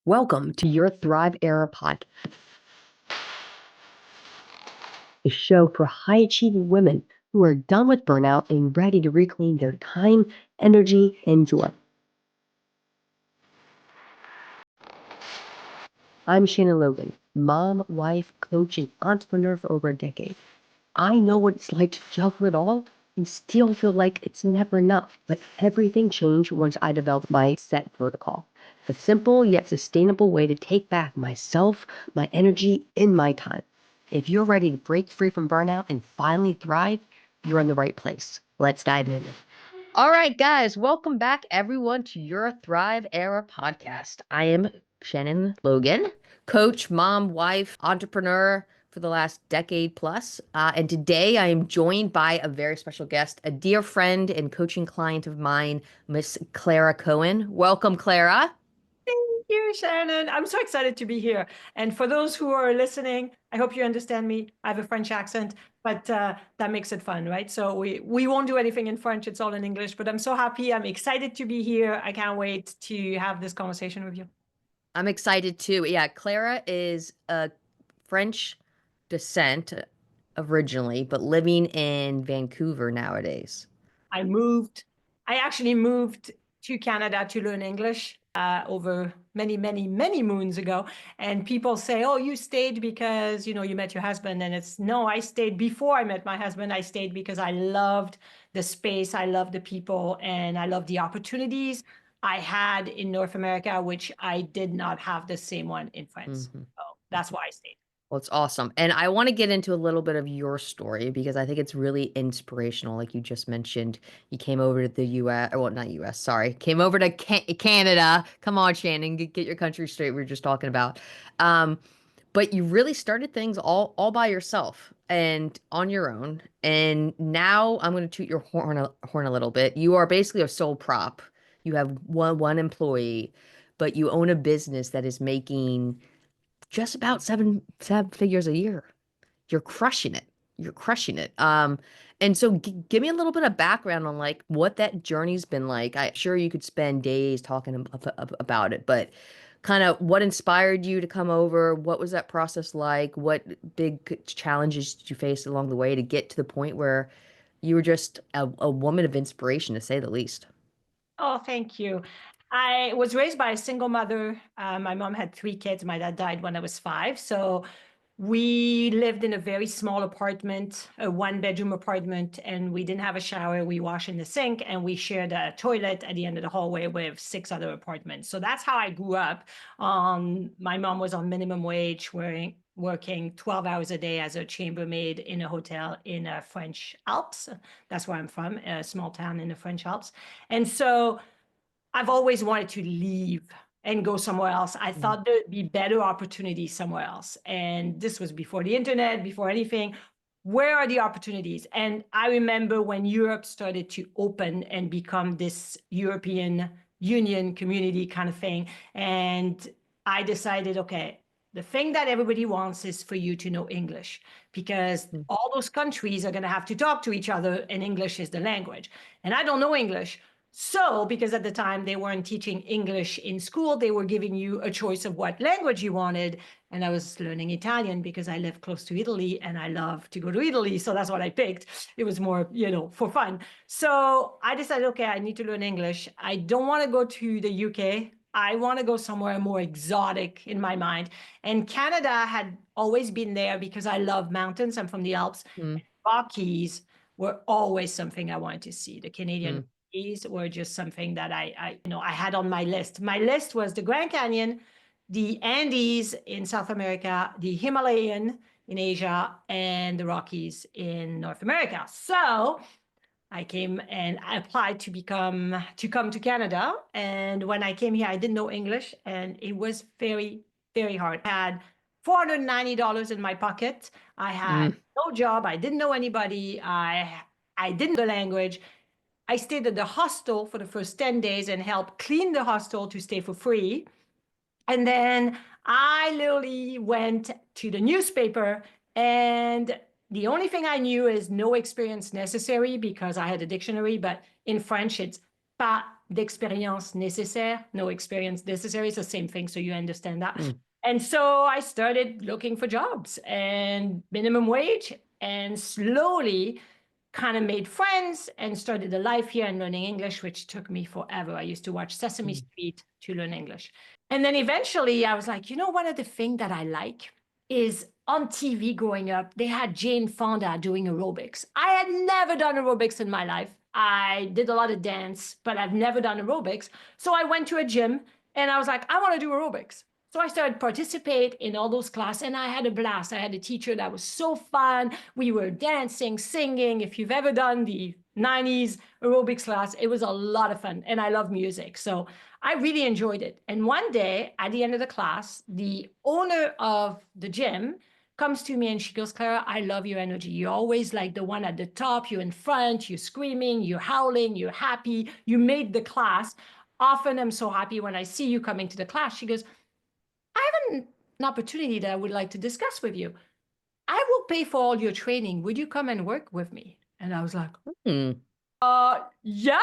Welcome to your Thrive Era podcast, a show for high achieving women who are done with burnout and ready to reclaim their time, energy, and joy. I'm Shannon Logan, mom, wife, coach, and entrepreneur for over a decade. I know what it's like to juggle it all and still feel like it's never enough. But everything changed once I developed my set protocol. A simple yet sustainable way to take back myself, my energy, and my time. If you're ready to break free from burnout and finally thrive, you're in the right place. Let's dive in. All right, guys, welcome back, everyone, to your Thrive Era podcast. I am Shannon Logan, coach, mom, wife, entrepreneur for the last decade plus. And today I am joined by a very special guest, a dear friend and coaching client of mine, Miss Clara Cohen. Welcome, Clara. Thank you, Shannon. I'm so excited to be here. And for those who are listening, I hope you understand me. I have a French accent, but that makes it fun, right? So we won't do anything in French. It's all in English, but I'm so happy. I'm excited to be here. I can't wait to have this conversation with you. I'm excited too. Yeah, Clara is a French descent originally, but living in Vancouver nowadays. I actually moved to Canada to learn English over many, many, many moons ago. And people say, oh, you stayed because, you met your husband. And it's no, I stayed before I met my husband. I stayed because I loved the space. I loved the people and I loved the opportunities I had in North America, which I did not have the same one in France. Mhm. So that's why I stayed. Well, it's awesome. And I want to get into a little bit of your story because I think it's really inspirational. Like you just mentioned, you came over to the US, or well, not US, sorry, came over to Canada. Come on, Shannon, get your country straight. We were just talking about. Um, but you really started things all by yourself and on your own. And now I'm going to toot your horn a little bit. You are basically a sole prop. You have one employee, but you own a business that is making just about seven figures a year. You're crushing it. You're crushing it. And so give me a little bit of background on like what that journey's been like. I'm sure you could spend days talking about it, but kind of what inspired you to come over? What was that process like? What big challenges did you face along the way to get to the point where you were just a woman of inspiration, to say the least? Oh, thank you. I was raised by a single mother. My mom had 3 kids. My dad died when I was 5. So we lived in a very small apartment, a 1-bedroom apartment, and we didn't have a shower. We wash in the sink and we shared a toilet at the end of the hallway with 6 other apartments. So that's how I grew up. My mom was on minimum wage, working 12 hours a day as a chambermaid in a hotel in French Alps. That's where I'm from, a small town in the French Alps. And so I've always wanted to leave and go somewhere else. I thought there'd be better opportunities somewhere else. And this was before the internet, before anything. Where are the opportunities? And I remember when Europe started to open and become this European Union community kind of thing. And I decided, okay, the thing that everybody wants is for you to know English because Mhm. all those countries are going to have to talk to each other and English is the language. And I don't know English. So, because at the time they weren't teaching English in school, they were giving you a choice of what language you wanted. And I was learning Italian because I live close to Italy and I love to go to Italy. So that's what I picked. It was more, for fun. So I decided, okay, I need to learn English. I don't want to go to the UK. I want to go somewhere more exotic in my mind. And Canada had always been there because I love mountains. I'm from the Alps. Mhm. Rockies were always something I wanted to see. The Canadian Mhm. Rockies were just something that I had on my list. My list was the Grand Canyon, the Andes in South America, the Himalayan in Asia, and the Rockies in North America. So I came and I applied to come to Canada. And when I came here, I didn't know English, and it was very, very hard. I had $490 in my pocket. I had Mhm. no job. I didn't know anybody. I didn't know the language. I stayed at the hostel for the first 10 days and helped clean the hostel to stay for free. And then I literally went to the newspaper, and the only thing I knew is no experience necessary because I had a dictionary, but in French, it's pas d'expérience nécessaire, no experience necessary. It's the same thing, so you understand that. Mm. And so I started looking for jobs and minimum wage, and slowly kind of made friends and started a life here and learning English, which took me forever. I used to watch Sesame Mm. Street to learn English. And then eventually I was like, you know, one of the things that I like is on TV growing up, they had Jane Fonda doing aerobics. I had never done aerobics in my life. I did a lot of dance, but I've never done aerobics. So I went to a gym and I was like, I want to do aerobics. So I started participate in all those classes and I had a blast. I had a teacher that was so fun. We were dancing, singing. If you've ever done the 90s aerobics class, it was a lot of fun and I love music. So I really enjoyed it. And one day at the end of the class, the owner of the gym comes to me and she goes, Clara, I love your energy. You're always like the one at the top. You're in front, you're screaming, you're howling, you're happy. You made the class. Often I'm so happy when I see you coming to the class. She goes, I have an opportunity that I would like to discuss with you. I will pay for all your training. Would you come and work with me? And I was like, Mm. yeah,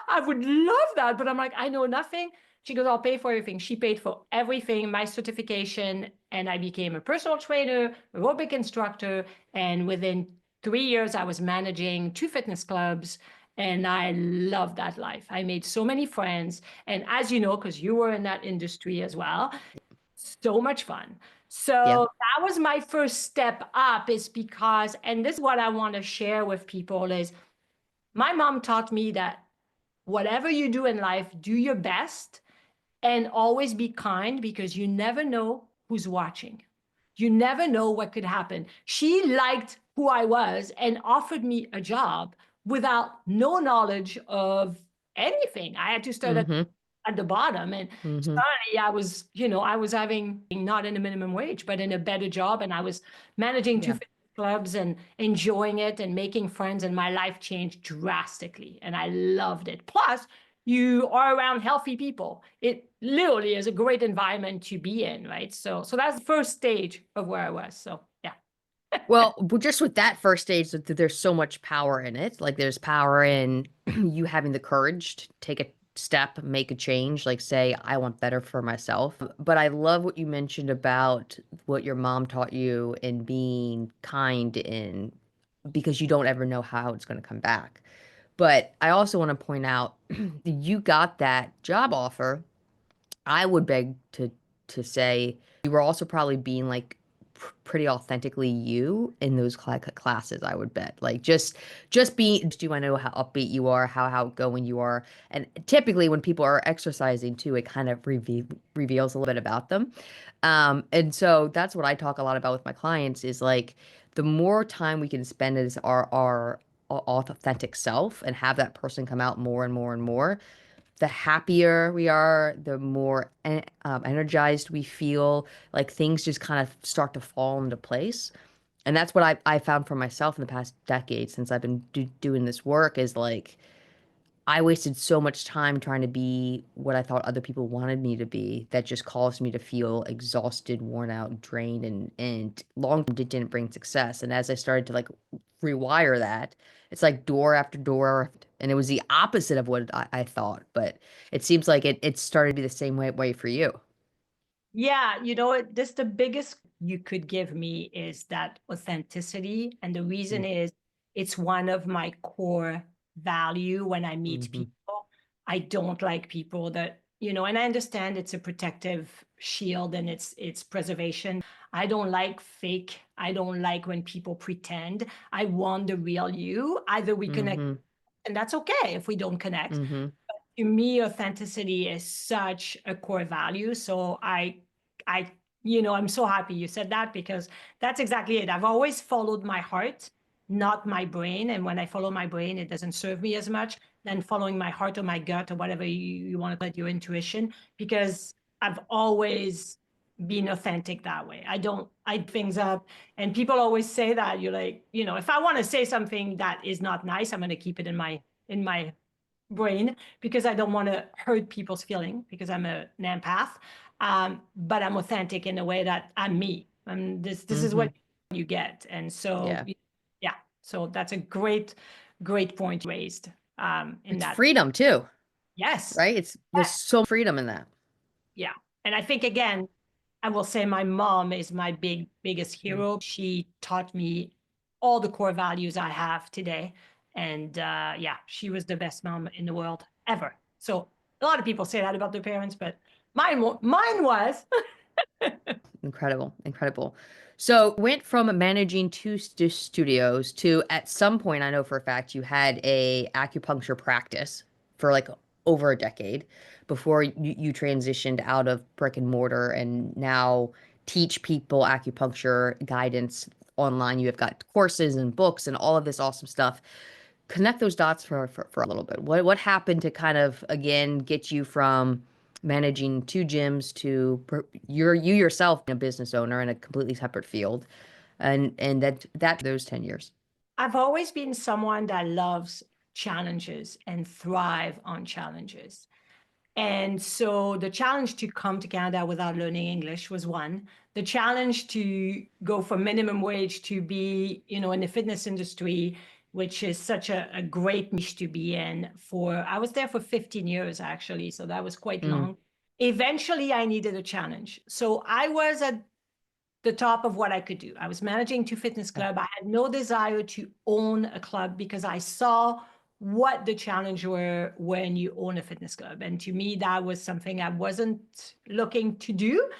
I would love that. But I'm like, I know nothing. She goes, I'll pay for everything. She paid for everything, my certification, and I became a personal trainer, aerobic instructor. And within 3 years, I was managing 2 fitness clubs. And I love that life. I made so many friends. And as you know, because you were in that industry as well, so much fun. Yeah. So that was my first step up, is because, and this is what I want to share with people, is my mom taught me that whatever you do in life, do your best and always be kind, because you never know who's watching. You never know what could happen. She liked who I was and offered me a job without no knowledge of anything. I had to start Mm-hmm. at the bottom. And Mm-hmm. suddenly I was, you know, I was having not in a minimum wage, but in a better job. And I was managing two Yeah. fitness clubs and enjoying it and making friends. And my life changed drastically. And I loved it. Plus, you are around healthy people. It literally is a great environment to be in, right? So that's the first stage of where I was. So yeah. Well, just with that first stage, there's so much power in it. Like there's power in you having the courage to take a step, make a change, like say, I want better for myself. But I love what you mentioned about what your mom taught you in being kind in because you don't ever know how it's going to come back. But I also want to point out you got that job offer. I would beg to say you were also probably being like pretty authentically you in those classes, I would bet. Like just be do you want to know how upbeat you are, how outgoing you are. And typically when people are exercising too, it kind of reveals a little bit about them. And so that's what I talk a lot about with my clients is like the more time we can spend as our authentic self and have that person come out more and more and more, the happier we are, the more energized we feel, like things just kind of start to fall into place. And that's what I found for myself in the past decade since I've been doing this work is like I wasted so much time trying to be what I thought other people wanted me to be that just caused me to feel exhausted, worn out, drained, and long term it didn't bring success. And as I started to like rewire that, it's like door after door, and it was the opposite of what I thought. But it seems like it started to be the same way for you. Yeah, you know what? This the biggest you could give me is that authenticity. And the reason is it's one of my core value when I meet Mm-hmm. people. I don't like people that, you know, and I understand it's a protective shield and it's preservation. I don't like fake. I don't like when people pretend. I want the real you. Either we connect, Mm-hmm. and that's okay if we don't connect. Mm-hmm. To me, authenticity is such a core value. So I, you know, I'm so happy you said that, because that's exactly it. I've always followed my heart, not my brain. And when I follow my brain, it doesn't serve me as much than following my heart or my gut or whatever you want to call it, your intuition, because I've always been authentic that way. I things up, and people always say that you're like, you know, if I want to say something that is not nice, I'm going to keep it in my brain, because I don't want to hurt people's feeling, because I'm an empath. But I'm authentic in a way that I'm me. And this is Mm-hmm. what you get. And so Yeah. yeah, so that's a great point raised in It's that. freedom too. Yes. right? There's so freedom in that. Yeah. And I think, again, I will say my mom is my biggest Mm. hero. She taught me all the core values I have today. And yeah, she was the best mom in the world ever. So a lot of people say that about their parents, but mine was. Incredible, incredible. So went from managing two studios to at some point, I know for a fact you had a acupuncture practice for like over a decade before you transitioned out of brick and mortar and now teach people acupuncture guidance online. You have got courses and books and all of this awesome stuff. Connect those dots for a little bit. What happened to kind of again get you from managing two gyms to you yourself a business owner in a completely separate field, and that those 10 years. I've always been someone that loves challenges and thrive on challenges. And so the challenge to come to Canada without learning English was one. The challenge to go from minimum wage to be, in the fitness industry, which is such a great niche to be in I was there for 15 years actually, so that was quite Mm, long. Eventually I needed a challenge. So I was at the top of what I could do. I was managing two fitness yeah. club. I had no desire to own a club because I saw what the challenge were when you own a fitness club. And to me, that was something I wasn't looking to do.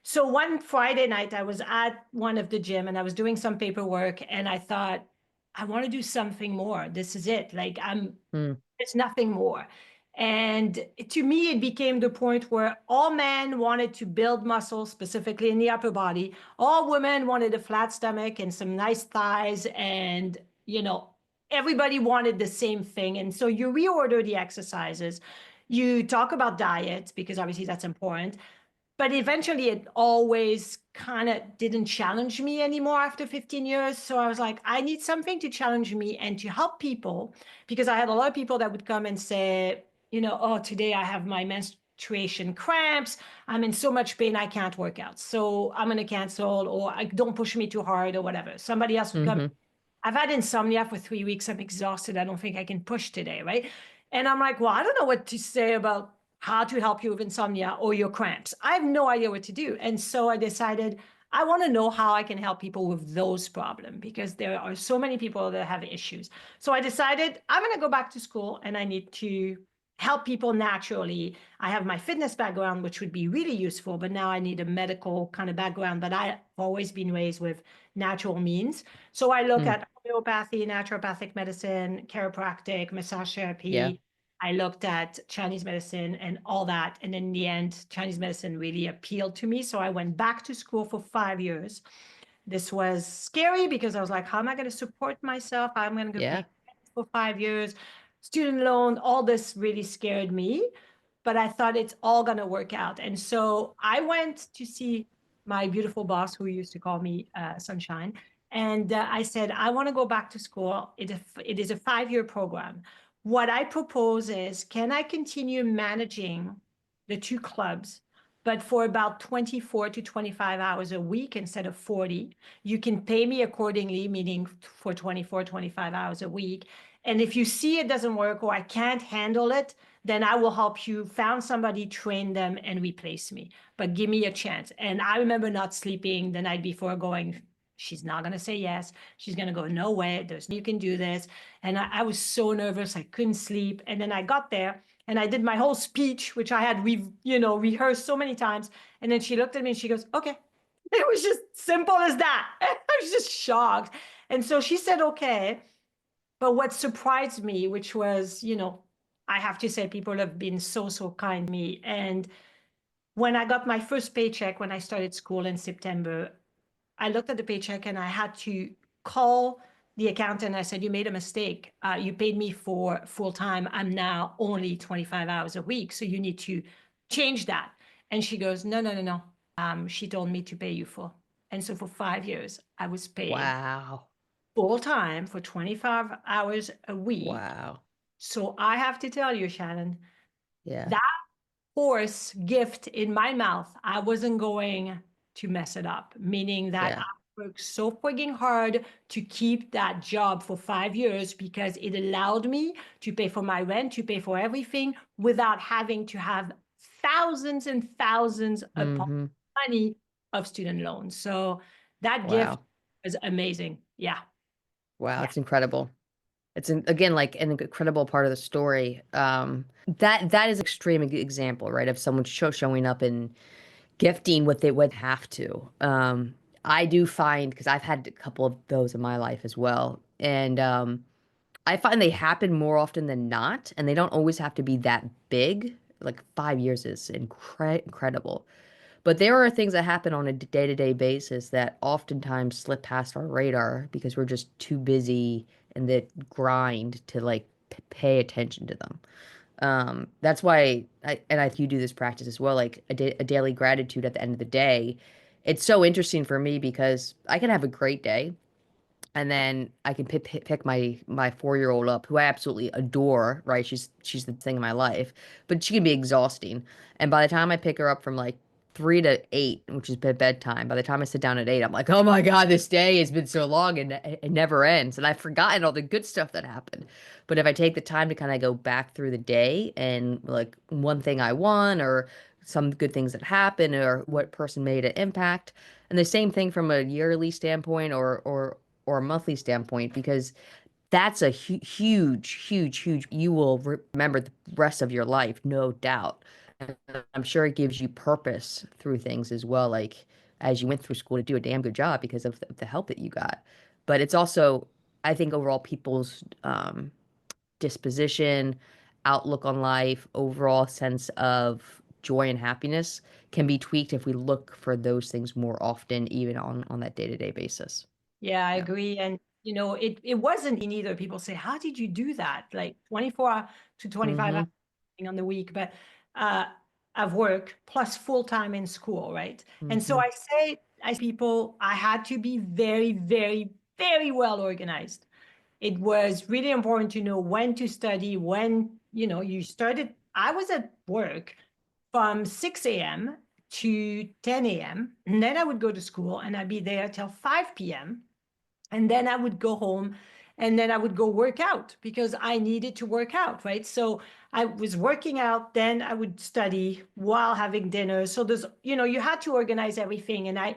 So one Friday night, I was at one of the gym and I was doing some paperwork and I thought, I want to do something more. This is it. Like Mm, there's nothing more. And to me, it became the point where all men wanted to build muscle, specifically in the upper body. All women wanted a flat stomach and some nice thighs. And, everybody wanted the same thing. And so you reorder the exercises. You talk about diet because obviously that's important, but eventually it always kind of didn't challenge me anymore after 15 years. So I was like, I need something to challenge me and to help people, because I had a lot of people that would come and say, oh, today I have my menstruation cramps. I'm in so much pain, I can't work out. So I'm going to cancel, or I don't push me too hard or whatever. Somebody else would come. mm-hmm, I've had insomnia for 3 weeks. I'm exhausted. I don't think I can push today, right? And I'm like, well, I don't know what to say about how to help you with insomnia or your cramps. I have no idea what to do. And so I decided I want to know how I can help people with those problems, because there are so many people that have issues. So I decided I'm going to go back to school and I need to help people naturally. I have my fitness background, which would be really useful, but now I need a medical kind of background. But I've always been raised with natural means. So I look mm, at homeopathy, naturopathic medicine, chiropractic, massage yeah. therapy. I looked at Chinese medicine and all that. And in the end, Chinese medicine really appealed to me. So I went back to school for 5 years. This was scary because I was like, how am I going to support myself? How am I going to Yeah. pay for 5 years? Student loan, all this really scared me. But I thought it's all going to work out. And so I went to see my beautiful boss, who used to call me Sunshine. And I said, I want to go back to school. It is a 5-year program. What I propose is, can I continue managing the two clubs, but for about 24 to 25 hours a week instead of 40? You can pay me accordingly, meaning for 24, 25 hours a week. And if you see it doesn't work or I can't handle it, then I will help you found somebody, train them, and replace me. But give me a chance. And I remember not sleeping the night before, going, she's not going to say yes. She's going to go, no way, you can do this. And I was so nervous. I couldn't sleep. And then I got there and I did my whole speech, which I had, rehearsed so many times. And then she looked at me and she goes, okay. It was just simple as that. I was just shocked. And so she said, okay. But what surprised me, which was, I have to say, people have been so, so kind to me. And when I got my first paycheck, when I started school in September, I looked at the paycheck and I had to call the accountant. I said, you made a mistake. You paid me for full time. I'm now only 25 hours a week. So you need to change that. And she goes, no, no, no, no. She told me to pay you full. And so for 5 years, I was paid Wow. full time for 25 hours a week. Wow. So I have to tell you, Shannon, Yeah. that horse gift in my mouth, I wasn't going to mess it up, meaning that Yeah. I worked so frigging hard to keep that job for 5 years because it allowed me to pay for my rent, to pay for everything without having to have thousands and thousands upon Mm-hmm. money of student loans. So that gift Wow. is amazing. Yeah. Wow. Yeah. It's incredible. Again, like an incredible part of the story. That is extreme example, right? Of someone showing up and gifting what they would have to. I do find, because I've had a couple of those in my life as well, and I find they happen more often than not, and they don't always have to be that big. Like 5 years is incredible. But there are things that happen on a day-to-day basis that oftentimes slip past our radar because we're just too busy in the grind to like pay attention to them. That's why and I think you do this practice as well, like a daily gratitude at the end of the day. It's so interesting for me because I can have a great day and then I can pick my 4-year-old up, who I absolutely adore, right? She's the thing in my life, but she can be exhausting. And by the time I pick her up from like 3 to 8, which is bedtime, by the time I sit down at 8, I'm like, oh my God, this day has been so long and it never ends. And I've forgotten all the good stuff that happened. But if I take the time to kind of go back through the day and like one thing I won or some good things that happened or what person made an impact, and the same thing from a yearly standpoint or a monthly standpoint, because that's a huge, you will remember the rest of your life, no doubt. And I'm sure it gives you purpose through things as well, like as you went through school to do a damn good job because of the help that you got. But it's also, I think, overall people's disposition, outlook on life, overall sense of joy and happiness can be tweaked if we look for those things more often, even on that day-to-day basis. Yeah, I Yeah. agree. And it wasn't either. People say, how did you do that? Like 24 to 25 Mm-hmm. hours on the week, but uh of work plus full time in school, right? And so Mm-hmm. I people, I had to be very, very, very well organized. It was really important to know when to study, when, you started. I was at work from 6 a.m. to 10 a.m. And then I would go to school and I'd be there till 5 p.m. And then I would go home and then I would go work out because I needed to work out, right? So I was working out, then I would study while having dinner. So you had to organize everything. And I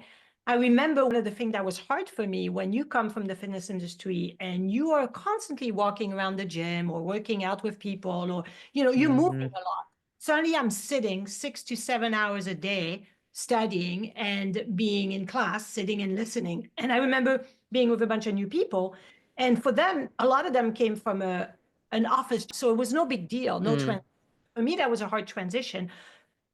remember one of the things that was hard for me when you come from the fitness industry and you are constantly walking around the gym or working out with people or, you're moving Mm-hmm. a lot. Suddenly I'm sitting 6 to 7 hours a day studying and being in class, sitting and listening. And I remember being with a bunch of new people. And for them, a lot of them came from an office. So it was no big deal, no Mm. trend. For me, that was a hard transition.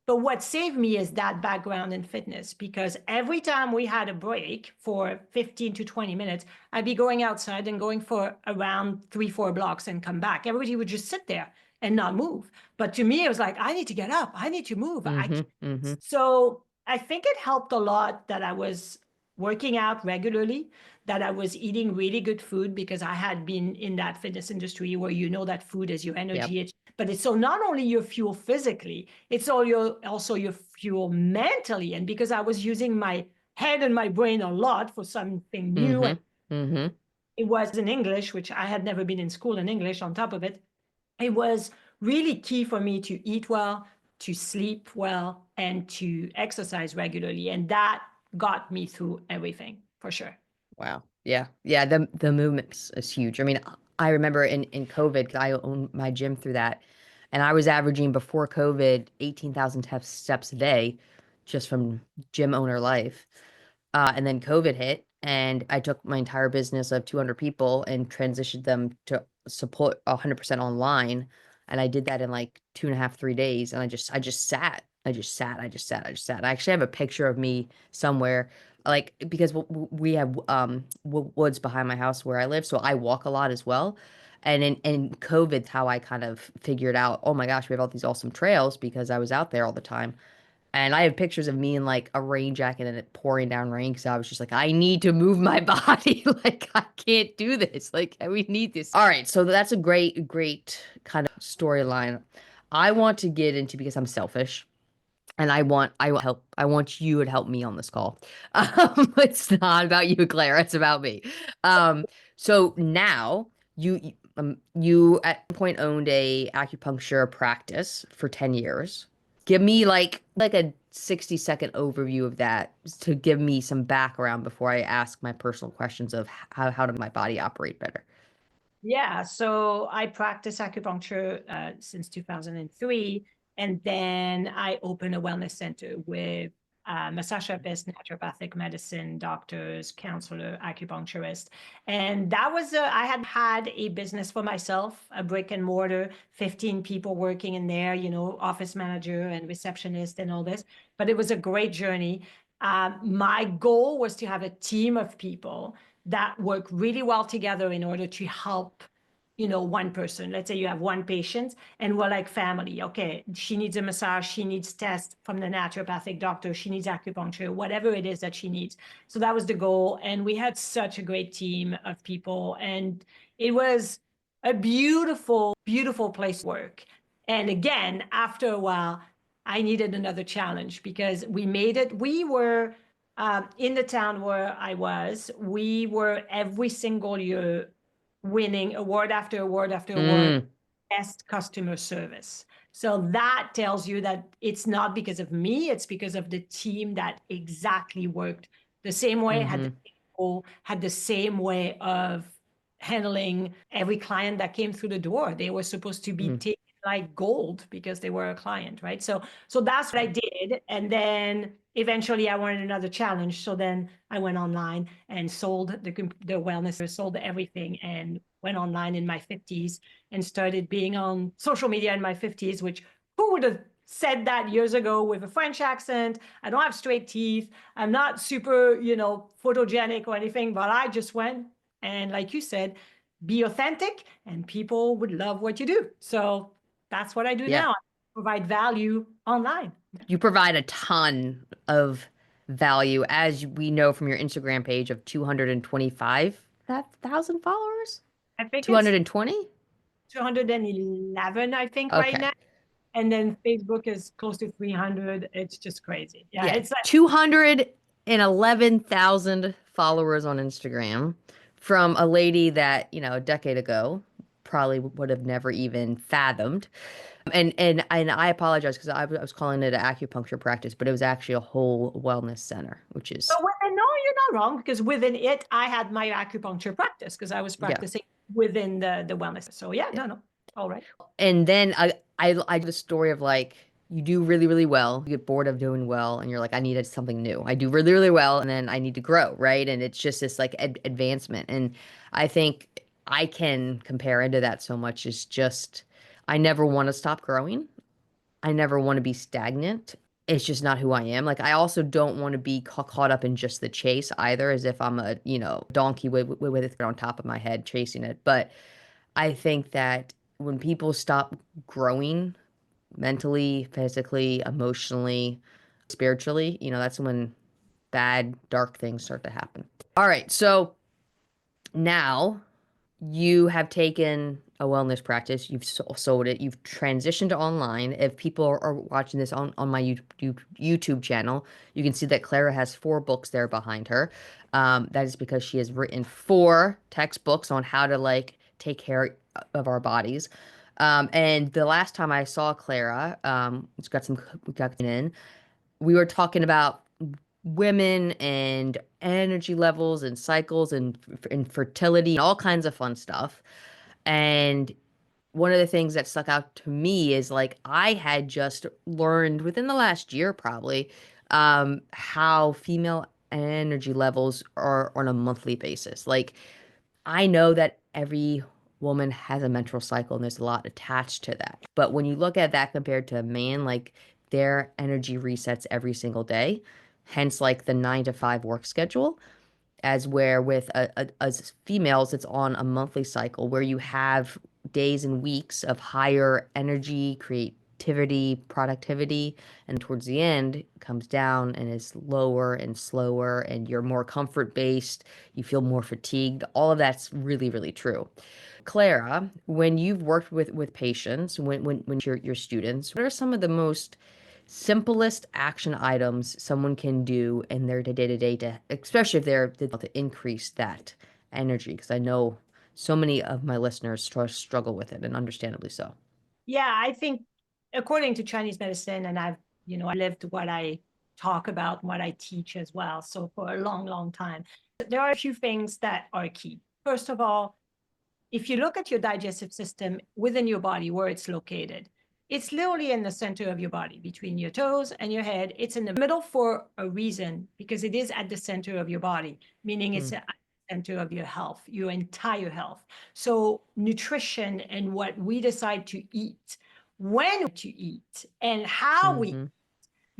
But what saved me is that background in fitness because every time we had a break for 15 to 20 minutes, I'd be going outside and going for around 3, 4 blocks and come back. Everybody would just sit there and not move. But to me, it was like, I need to get up. I need to move. Mm-hmm. Mm-hmm. So I think it helped a lot that I was working out regularly, that I was eating really good food because I had been in that fitness industry where that food is your Yep. energy. But it's so not only your fuel physically, it's also your fuel mentally. And because I was using my head and my brain a lot for something new, and Mm-hmm. Mm-hmm. it was in English, which I had never been in school in English on top of it. It was really key for me to eat well, to sleep well, and to exercise regularly. And that got me through everything for sure. Wow. Yeah. Yeah. The movement is huge. I mean, I remember in COVID, 'cause I owned my gym through that, and I was averaging before COVID 18,000 steps a day just from gym owner life. And then COVID hit, and I took my entire business of 200 people and transitioned them to support 100% online. And I did that in like 2.5, 3 days. And I just sat. I just sat. I actually have a picture of me somewhere, like because we have woods behind my house where I live, so I walk a lot as well. And in COVID, how I kind of figured out, oh my gosh, we have all these awesome trails because I was out there all the time. And I have pictures of me in like a rain jacket and it pouring down rain because I was just like, I need to move my body. Like, I can't do this. Like, we need this. All right. So that's a great kind of storyline. I want to get into, because I'm selfish, And I want help. I want you to help me on this call. It's not about you, Claire. It's about me. So now you at one point owned a acupuncture practice for 10 years. Give me like a 60-second overview of that to give me some background before I ask my personal questions of how did my body operate better. Yeah, so I practice acupuncture since 2003, and then I opened a wellness center with massage therapist, naturopathic medicine doctors, counselor, acupuncturist, and that was I had a business for myself, a brick and mortar, 15 people working in there, office manager and receptionist and all this, but it was a great journey. My goal was to have a team of people that work really well together in order to help one person. Let's say you have one patient and we're like family. Okay, she needs a massage, she needs tests from the naturopathic doctor, she needs acupuncture, whatever it is that she needs. So that was the goal, and we had such a great team of people, and it was a beautiful place to work. And again, after a while, I needed another challenge because we were in the town where I was, we were every single year winning award after award after award, Mm, best customer service. So that tells you that it's not because of me, it's because of the team that exactly worked the same way, had the mm-hmm, same goal, had the same way of handling every client that came through the door. They were supposed to be mm, taken like gold because they were a client, right? So that's what I did. And then eventually I wanted another challenge. So then I went online and sold the wellness, sold everything, and went online in my 50s and started being on social media in my 50s, which who would have said that years ago with a French accent? I don't have straight teeth. I'm not super, photogenic or anything, but I just went and, like you said, be authentic and people would love what you do. So that's what I do yeah. now. I provide value online. You provide a ton of value, as we know from your Instagram page of 225,000 followers? I think it's 220? 211, I think, right Okay. now. And then Facebook is close to 300. It's just crazy. Yeah, Yeah, it's like 211,000 followers on Instagram from a lady that, a decade ago probably would have never even fathomed. And I apologize because I was calling it an acupuncture practice, but it was actually a whole wellness center, which is, But no, you're not wrong, because within it, I had my acupuncture practice because I was yeah. practicing within the wellness. So yeah, no, all right. And then I do the story of like you do really, really well, you get bored of doing well, and you're like, I needed something new. I do really, really well, and then I need to grow, right? And it's just this like advancement. And I think I can compare into that so much is just I never want to stop growing. I never want to be stagnant. It's just not who I am. Like I also don't want to be caught up in just the chase either, as if I'm a, donkey with it on top of my head chasing it. But I think that when people stop growing mentally, physically, emotionally, spiritually, that's when bad, dark things start to happen. All right. So now you have taken a wellness practice, you've sold it, you've transitioned to online. If people are watching this on my YouTube channel, you can see that Clara has 4 books there behind her. That is because she has written 4 textbooks on how to like take care of our bodies. And the last time I saw Clara, we got in, we were talking about women and energy levels and cycles and fertility and all kinds of fun stuff. And one of the things that stuck out to me is like I had just learned within the last year probably how female energy levels are on a monthly basis. Like I know that every woman has a menstrual cycle and there's a lot attached to that. But when you look at that compared to a man, like their energy resets every single day, hence like the 9 to 5 work schedule, as where with as females, it's on a monthly cycle where you have days and weeks of higher energy, creativity, productivity, and towards the end it comes down and is lower and slower, and you're more comfort based, you feel more fatigued. All of that's really, really true. Clara, when you've worked with patients, when your students, what are some of the most simplest action items someone can do in their day-to-day to, especially if they're to increase that energy, because I know so many of my listeners struggle with it, and understandably so. Yeah, I think according to Chinese medicine, and I lived what I talk about, what I teach as well. So for a long, long time, there are a few things that are key. First of all, if you look at your digestive system within your body, where it's located, it's literally in the center of your body, between your toes and your head. It's in the middle for a reason, because it is at the center of your body, meaning it's Mm, at the center of your health, your entire health. So nutrition and what we decide to eat, when to eat, and how we mm-hmm,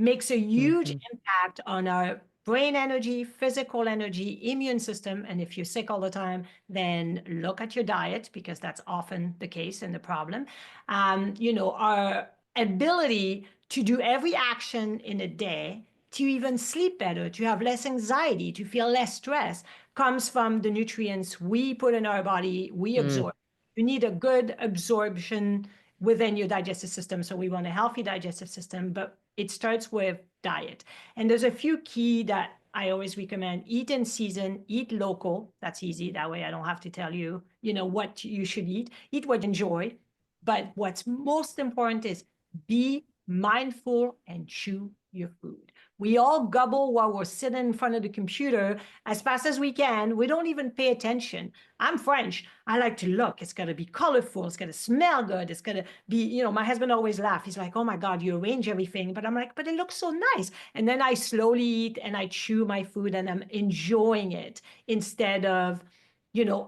makes a huge mm-hmm, impact on our brain energy, physical energy, immune system. And if you're sick all the time, then look at your diet, because that's often the case and the problem. Our ability to do every action in a day, to even sleep better, to have less anxiety, to feel less stress, comes from the nutrients we put in our body, we mm, absorb. You need a good absorption within your digestive system. So we want a healthy digestive system, but it starts with diet. And there's a few key that I always recommend: eat in season, eat local. That's easy. That way I don't have to tell you, what you should eat what you enjoy. But what's most important is be mindful and chew your food. We all gobble while we're sitting in front of the computer as fast as we can. We don't even pay attention. I'm French. I like to look. It's got to be colorful. It's got to smell good. It's got to be, my husband always laughs. He's like, oh my God, you arrange everything. But I'm like, but it looks so nice. And then I slowly eat and I chew my food and I'm enjoying it, instead of,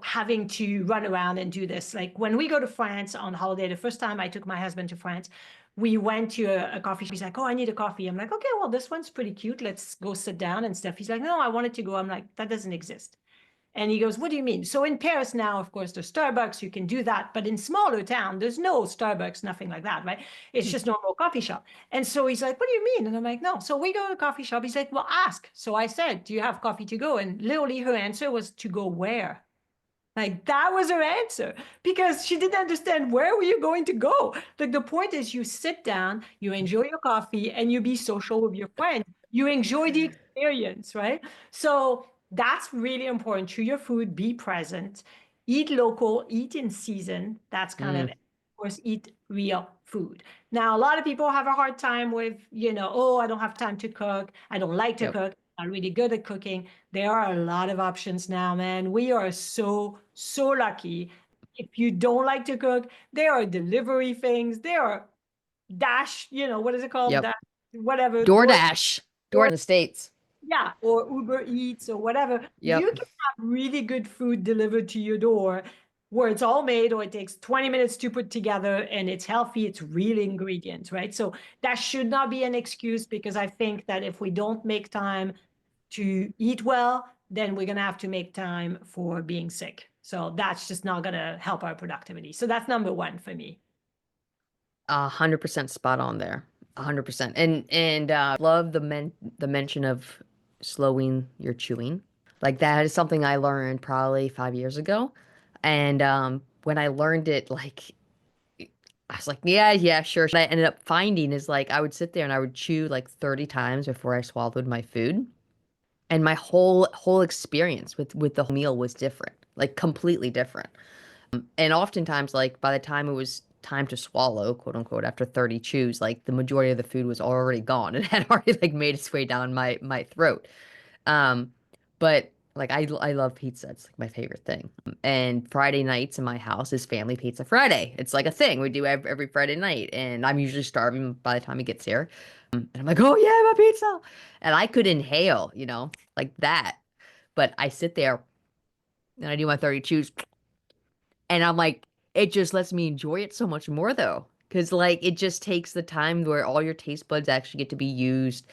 having to run around and do this. Like when we go to France on holiday, the first time I took my husband to France, we went to a coffee shop. He's like, oh, I need a coffee. I'm like, okay, well, this one's pretty cute. Let's go sit down and stuff. He's like, no, I wanted to go. I'm like, that doesn't exist. And he goes, what do you mean? So in Paris now, of course, there's Starbucks, you can do that. But in smaller town, there's no Starbucks, nothing like that, right? It's mm. just normal coffee shop. And so he's like, what do you mean? And I'm like, no. So we go to a coffee shop. He's like, well, ask. So I said, do you have coffee to go? And literally her answer was, to go where? Like that was her answer, because she didn't understand where were you going to go. Like the point is, you sit down, you enjoy your coffee, and you be social with your friends. You enjoy the experience, right? So that's really important. Chew your food, be present, eat local, eat in season. That's kind of, Mm, of course, eat real food. Now, a lot of people have a hard time with, oh, I don't have time to cook. I don't like to yep. cook. I'm really good at cooking. There are a lot of options now, man. We are so, so lucky. If you don't like to cook, there are delivery things. There are Dash, what is it called? Yep. Dash, whatever, DoorDash. Door in the States. yeah, or Uber Eats or whatever. You Yep. can have really good food delivered to your door, where it's all made, or it takes 20 minutes to put together, and it's healthy, it's real ingredients, right? So that should not be an excuse, because I think that if we don't make time to eat well, then we're going to have to make time for being sick. So that's just not going to help our productivity. So that's number one for me. 100% spot on there. 100%. And love the mention of slowing your chewing. Like that is something I learned probably 5 years ago. And when I learned it, like I was like, yeah, yeah, sure. What I ended up finding is like I would sit there and I would chew like 30 times before I swallowed my food. And my whole experience with the whole meal was different, like completely different. And oftentimes, like by the time it was time to swallow, quote unquote, after 30 chews, like the majority of the food was already gone. It had already like made its way down my throat. Um, but like I love pizza. It's like my favorite thing. And Friday nights in my house is Family Pizza Friday. It's like a thing we do every Friday night, and I'm usually starving by the time it gets here. And I'm like, oh yeah, my pizza. And I could inhale, like that. But I sit there and I do my 30 chews and I'm like, it just lets me enjoy it so much more though. Cause like it just takes the time where all your taste buds actually get to be used.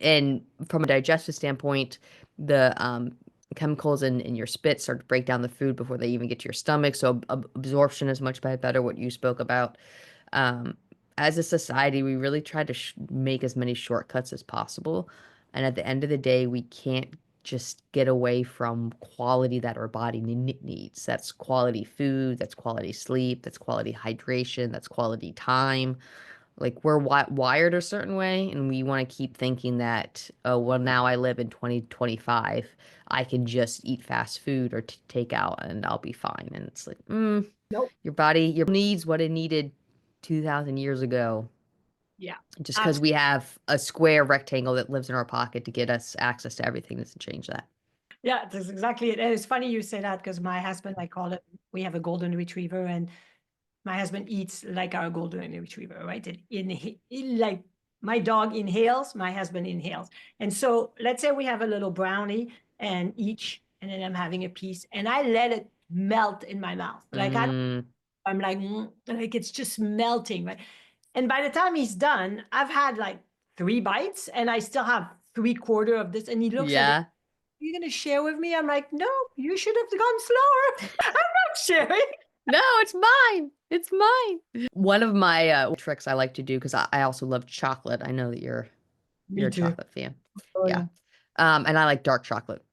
And from a digestive standpoint, the chemicals in your spit start to break down the food before they even get to your stomach. So absorption is much better, what you spoke about. Um, as a society, we really try to make as many shortcuts as possible. And at the end of the day, we can't just get away from quality that our body needs. That's quality food, that's quality sleep, that's quality hydration, that's quality time. Like we're wired a certain way, and we want to keep thinking that, oh, well, now I live in 2025. I can just eat fast food or take out and I'll be fine. And it's like, Nope. your body, your needs what it needed 2,000 years ago. Yeah. Just because we have a square rectangle that lives in our pocket to get us access to everything doesn't change that. Yeah, that's exactly it. And it's funny you say that because my husband, I call it, we have a golden retriever, and my husband eats like our golden retriever, right? Like my dog inhales, my husband inhales. And so let's say we have a little brownie and each, and then I'm having a piece and I let it melt in my mouth. Mm, I'm like, like it's just melting, right? And by the time he's done, I've had like 3 bites and I still have 3/4 of this. And he looks at it, yeah. you going to share with me? I'm like, no, you should have gone slower. I'm not sharing. No, it's mine. It's mine. One of my tricks I like to do because I also love chocolate. I know that you're Me a too. chocolate fan. Oh, Yeah. yeah. And I like dark chocolate.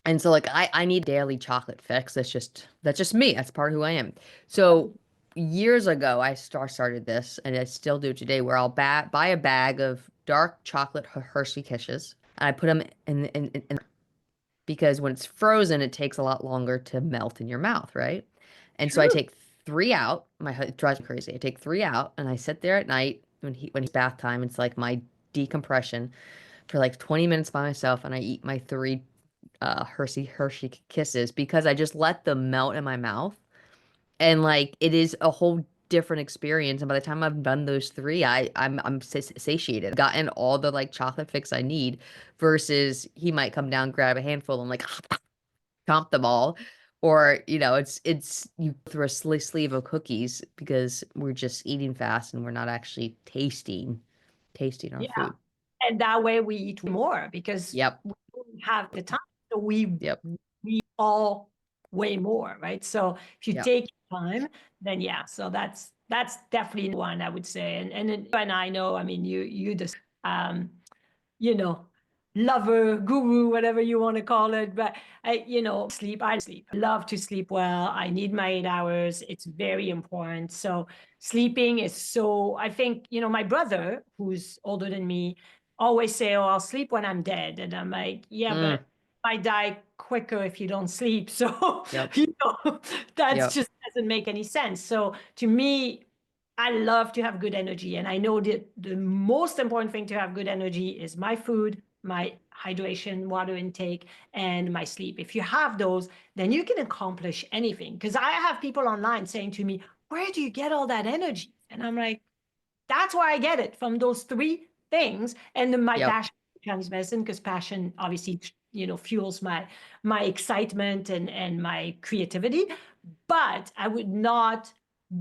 And so like I need daily chocolate fix. That's just me. That's part of who I am. So years ago I started this and I still do today where I'll buy a bag of dark chocolate Hershey Kisses and I put them in because when it's frozen it takes a lot longer to melt in your mouth, right? And so I True. take three out. It drives me crazy. I take three out and I sit there at night when it's bath time. It's like my decompression for like 20 minutes by myself and I eat my three Hershey Kisses because I just let them melt in my mouth. And like it is a whole different experience. And by the time I've done those three, I'm satiated. Gotten all the like chocolate fix I need versus he might come down, grab a handful and like chomp them all. Or, it's you go through a sleeve of cookies because we're just eating fast and we're not actually tasting our Yeah. food. And that way we eat more because Yep. we don't have the time. So we Yep. all way more, right? So if you Yep. take time, then yeah. So that's definitely one I would say. And I know, I mean, you just um you know, lover, guru, whatever you want to call it. But I sleep. I love to sleep well. I need my 8 hours. It's very important. So sleeping is so, I think, my brother, who's older than me, always say, oh, I'll sleep when I'm dead. And I'm like, yeah, Mm, but I die quicker if you don't sleep. So, yep. that's Yep. just doesn't make any sense. So to me, I love to have good energy. And I know that the most important thing to have good energy is my food, my hydration, water intake, and my sleep. If you have those, then you can accomplish anything. Because I have people online saying to me, where do you get all that energy? And I'm like, that's where I get it from those three things. And then my Yep. passion for Chinese medicine, because passion obviously, fuels my excitement and my creativity. But I would not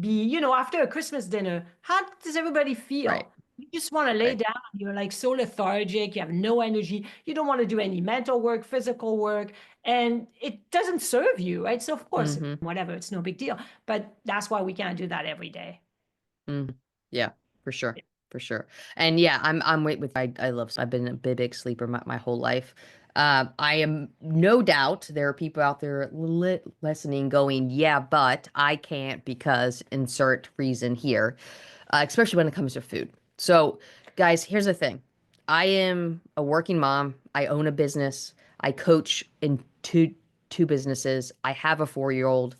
be, after a Christmas dinner, how does everybody Right. feel? You just want to lay Right. down. You're like so lethargic. You have no energy. You don't want to do any mental work, physical work, and it doesn't serve you, right? So of course, Mm-hmm. whatever, it's no big deal. But that's why we can't do that every day. Mm. Yeah, for sure. For sure. And yeah, I'm with I love I've been a big sleeper my whole life. I am no doubt there are people out there listening going, yeah, but I can't because insert reason here, especially when it comes to food. So, guys, here's the thing. I am a working mom. I own a business. I coach in two businesses. I have a 4-year-old.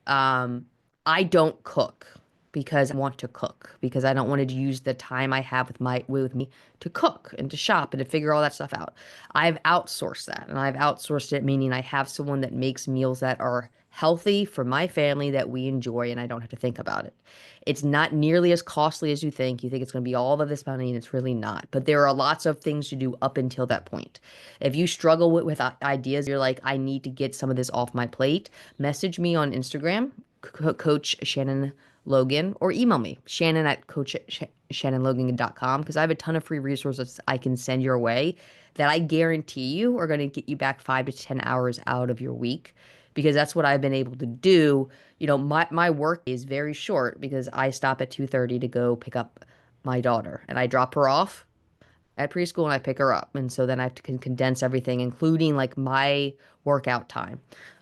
Um, I don't cook because I want to cook because I don't want to use the time I have with me to cook and to shop and to figure all that stuff out. I've outsourced that and I've outsourced it meaning I have someone that makes meals that are healthy for my family that we enjoy and I don't have to think about it. It's not nearly as costly as you think. You think it's going to be all of this money and it's really not. But there are lots of things to do up until that point. If you struggle with ideas, you're like, I need to get some of this off my plate, message me on Instagram, Coach Shannon Logan, or email me, Shannon at coach.shannonlogan.com, because I have a ton of free resources I can send your way that I guarantee you are going to get you back 5 to 10 hours out of your week because that's what I've been able to do. My work is very short because I stop at 2:30 to go pick up my daughter and I drop her off at preschool and I pick her up. And so then I have to condense everything, including like my workout time.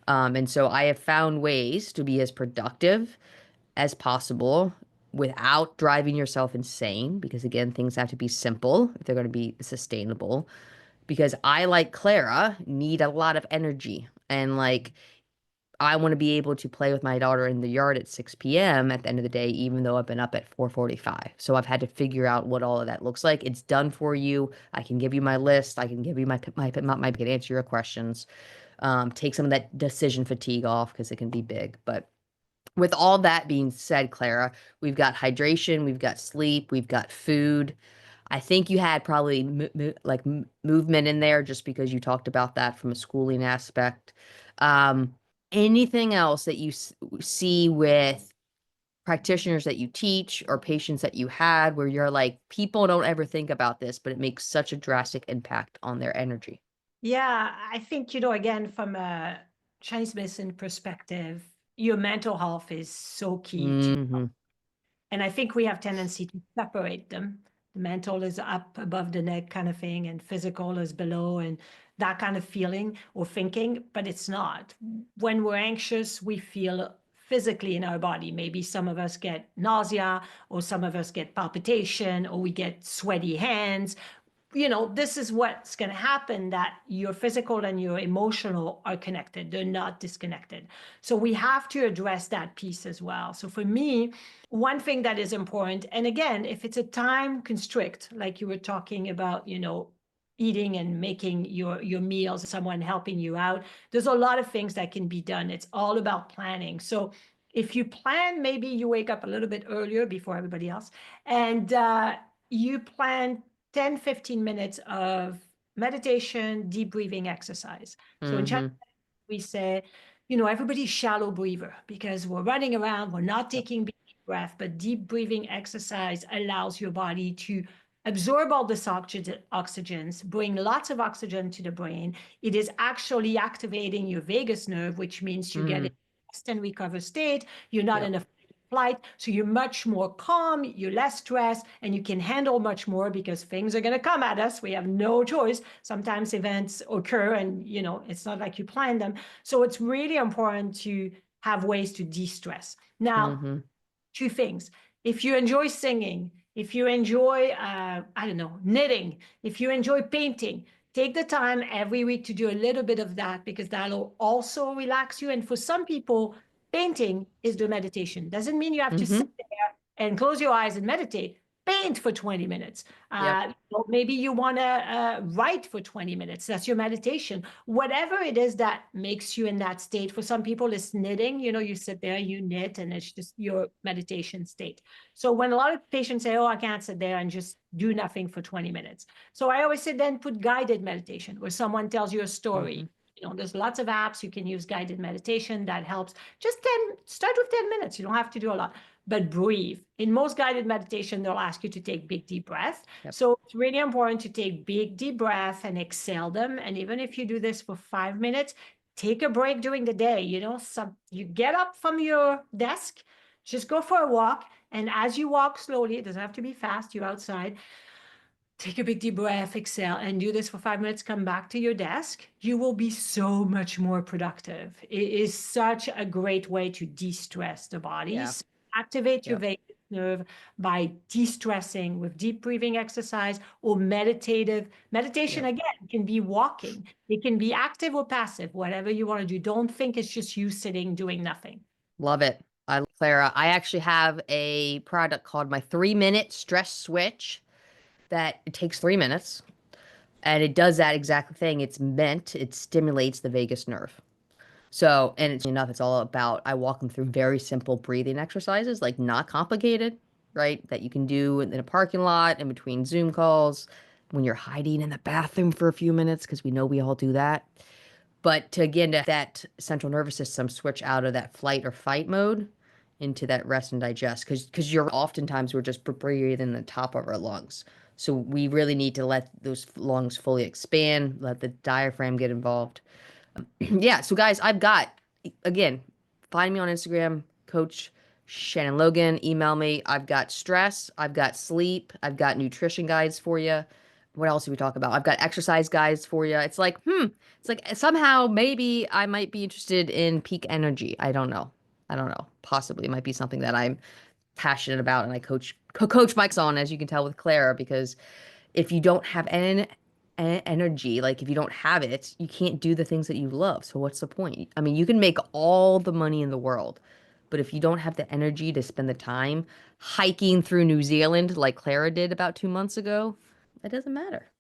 And so I have found ways to be as productive as possible without driving yourself insane, because again, things have to be simple if they're going to be sustainable. Because I, like Clara, need a lot of energy. And like, I want to be able to play with my daughter in the yard at 6 p.m. at the end of the day, even though I've been up at 4:45. So I've had to figure out what all of that looks like. It's done for you. I can give you my list. I can give you my can answer your questions. Take some of that decision fatigue off because it can be big. But with all that being said, Clara, we've got hydration, we've got sleep, we've got food. I think you had probably movement in there just because you talked about that from a schooling aspect. Um, Anything else that you see with practitioners that you teach or patients that you had where you're like, people don't ever think about this, but it makes such a drastic impact on their energy? Yeah, I think, again, from a Chinese medicine perspective, your mental health is so key to, Hmm. and I think we have tendency to separate them. The mental is up above the neck kind of thing, and physical is below, and that kind of feeling or thinking, but it's not. When we're anxious, we feel physically in our body. Maybe some of us get nausea, or some of us get palpitation, or we get sweaty hands. This is what's going to happen, that your physical and your emotional are connected. They're not disconnected. So we have to address that piece as well. So for me, one thing that is important, and again, if it's a time constrict, like you were talking about, eating and making your meals, someone helping you out, there's a lot of things that can be done. It's all about planning. So if you plan, maybe you wake up a little bit earlier before everybody else, and you plan 10, 15 minutes of meditation, deep breathing exercise. So in China, Hmm. we say, everybody's shallow breather because we're running around, we're not Yep. taking big breath, but deep breathing exercise allows your body to absorb all this oxygens, bring lots of oxygen to the brain. It is actually activating your vagus nerve, which means you get in Hmm. rest and recover state. You're not in Yep. a flight, so you're much more calm, you're less stressed, and you can handle much more because things are going to come at us. We have no choice. Sometimes events occur, and it's not like you plan them. So it's really important to have ways to de-stress. Now, Hmm. two things. If you enjoy singing, if you enjoy, I don't know, knitting, if you enjoy painting, take the time every week to do a little bit of that, because that'll also relax you. And for some people, painting is the meditation. Doesn't mean you have to sit Hmm. there and close your eyes and meditate. Paint for 20 minutes. Yep. Or maybe you want to write for 20 minutes. That's your meditation. Whatever it is that makes you in that state. For some people, it's knitting. You sit there, you knit, and it's just your meditation state. So when a lot of patients say, oh, I can't sit there and just do nothing for 20 minutes. So I always say, then put guided meditation, where someone tells you a story. Hmm. There's lots of apps you can use, guided meditation that helps. Just start with 10 minutes. You don't have to do a lot, but breathe. In most guided meditation, they'll ask you to take big, deep breaths. Yep. So it's really important to take big, deep breaths and exhale them. And even if you do this for 5 minutes, take a break during the day. You get up from your desk, just go for a walk. And as you walk slowly, it doesn't have to be fast, you're outside. Take a big deep breath, exhale, and do this for 5 minutes. Come back to your desk. You will be so much more productive. It is such a great way to de-stress the body. Yeah. So activate your Yep. vagus nerve by de-stressing with deep breathing exercise or meditative. Meditation, Yep. again, can be walking. It can be active or passive, whatever you want to do. Don't think it's just you sitting doing nothing. Love it. Clara. I actually have a product called my 3 minute stress switch that it takes 3 minutes and it does that exact thing. It stimulates the vagus nerve. So, and it's enough, it's all about, I walk them through very simple breathing exercises, like not complicated, right? That you can do in a parking lot, in between Zoom calls, when you're hiding in the bathroom for a few minutes, because we know we all do that. But to again, to that central nervous system switch out of that flight or fight mode into that rest and digest, because you're oftentimes we're just breathing in the top of our lungs. So we really need to let those lungs fully expand, let the diaphragm get involved. Yeah, so guys, I've got, again, find me on Instagram, Coach Shannon Logan. Email me. I've got stress, I've got sleep, I've got nutrition guides for you. What else do we talk about? I've got exercise guides for you. It's like somehow maybe I might be interested in peak energy. I don't know. I don't know. Possibly it might be something that I'm passionate about and I coach Mike's on, as you can tell with Clara, because if you don't have energy, like if you don't have it, you can't do the things that you love. So what's the point? I mean, you can make all the money in the world, but if you don't have the energy to spend the time hiking through New Zealand like Clara did about 2 months ago, it doesn't matter,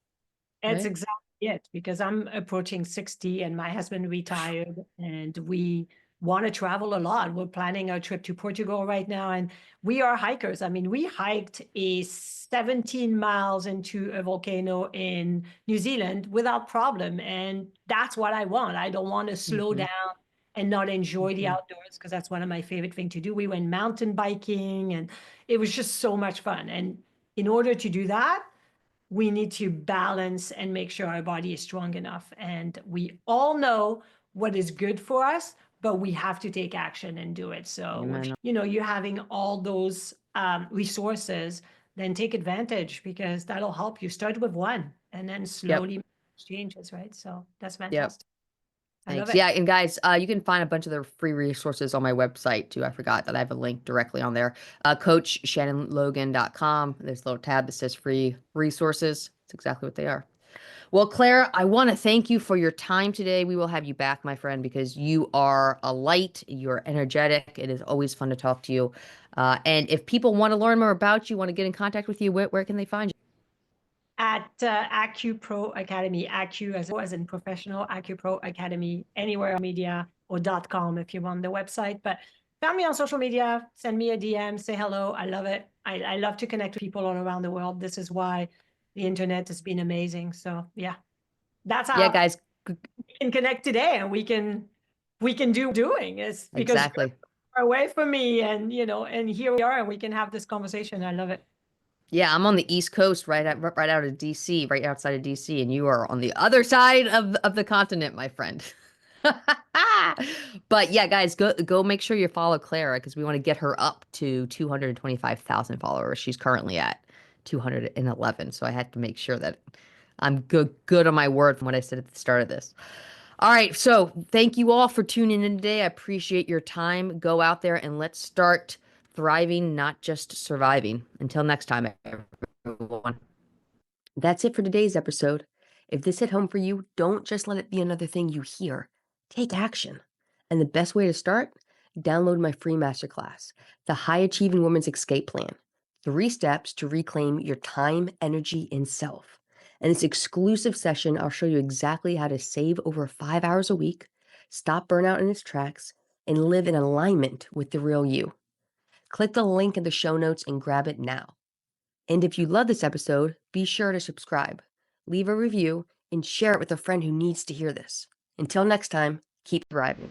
That's right? exactly it, because I'm approaching 60 and my husband retired and we want to travel a lot. We're planning our trip to Portugal right now and we are hikers. I mean, we hiked a 17 miles into a volcano in New Zealand without problem. And that's what I want. I don't want to slow Hmm. down and not enjoy the Hmm. outdoors because that's one of my favorite things to do. We went mountain biking and it was just so much fun. And in order to do that, we need to balance and make sure our body is strong enough. And we all know what is good for us, but we have to take action and do it. So, Amen. you're having all those resources, then take advantage because that'll help you. Start with one and then Yep. slowly make changes, right? So that's Yep. fantastic. I love Thanks. it. Yeah, and guys, you can find a bunch of the free resources on my website too. I forgot that I have a link directly on there. CoachShannonLogan.com. There's a little tab that says free resources. It's exactly what they are. Well, Claire, I want to thank you for your time today. We will have you back, my friend, because you are a light. You're energetic. It is always fun to talk to you. And if people want to learn more about you, want to get in contact with you, where can they find you? At AcuPro Academy, Acu as in professional, AcuPro Academy, anywhere media or .com if you want the website. But found me on social media, send me a DM, say hello. I love it. I love to connect with people all around the world. This is why the internet has been amazing. So yeah, that's Yeah, how guys, we can connect today and we can doing is because you're exactly. far away from me and and here we are and we can have this conversation. I love it. Yeah, I'm on the East Coast, right out of DC, right outside of DC, and you are on the other side of the continent, my friend. But yeah, guys, go make sure you follow Clara because we want to get her up to 225,000 followers. She's currently at 211, so I had to make sure that I'm good on my word from what I said at the start of this. All right, so thank you all for tuning in today. I appreciate your time. Go out there and let's start thriving, not just surviving. Until next time, everyone. That's it for today's episode. If this hit home for you, don't just let it be another thing you hear. Take action. And the best way to start? Download my free masterclass, The High Achieving Woman's Escape Plan. 3 steps to reclaim your time, energy, and self. In this exclusive session, I'll show you exactly how to save over 5 hours a week, stop burnout in its tracks, and live in alignment with the real you. Click the link in the show notes and grab it now. And if you love this episode, be sure to subscribe, leave a review, and share it with a friend who needs to hear this. Until next time, keep thriving.